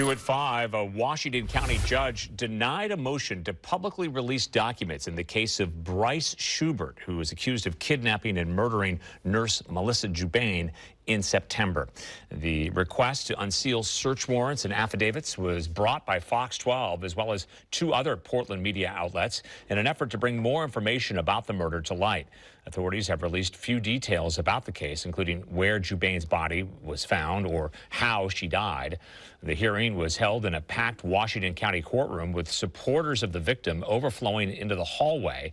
At 5, a Washington County judge denied a motion to publicly release documents in the case of Bryce Schubert, who was accused of kidnapping and murdering nurse Melissa Jubane in September. The request to unseal search warrants and affidavits was brought by Fox 12 as well as 2 other Portland media outlets in an effort to bring more information about the murder to light. Authorities have released few details about the case, including where Jubane's body was found or how she died. The hearing was held in a packed Washington County courtroom with supporters of the victim overflowing into the hallway.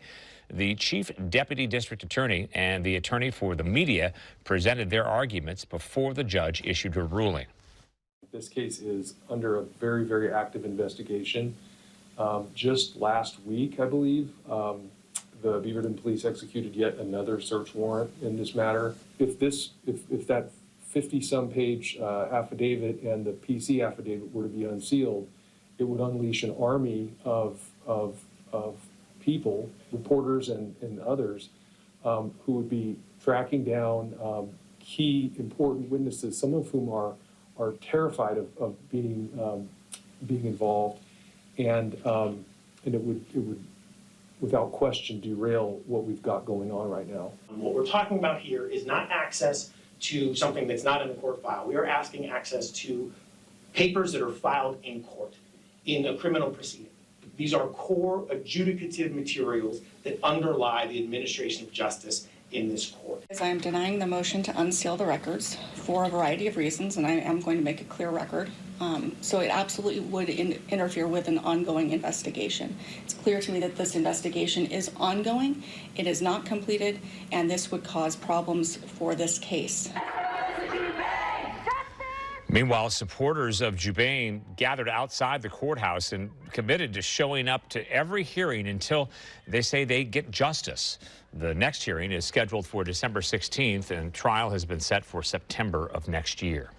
The chief deputy district attorney and the attorney for the media presented their arguments before the judge issued her ruling. This case is under a very, very active investigation. Just last week, I believe, the Beaverton police executed yet another search warrant in this matter. If that 50-some page affidavit and the PC affidavit were to be unsealed, it would unleash an army of people, reporters and others, who would be tracking down key important witnesses, some of whom are terrified of being involved, and it would without question derail what we've got going on right now. What we're talking about here is not access to something that's not in a court file. We are asking access to papers that are filed in court in a criminal proceeding. These are core adjudicative materials that underlie the administration of justice in this court. I am denying the motion to unseal the records for a variety of reasons, and I am going to make a clear record. So it absolutely would interfere with an ongoing investigation. It's clear to me that this investigation is ongoing, it is not completed, and this would cause problems for this case. Meanwhile, supporters of Jubane gathered outside the courthouse and committed to showing up to every hearing until they say they get justice. The next hearing is scheduled for December 16th, and trial has been set for September of next year.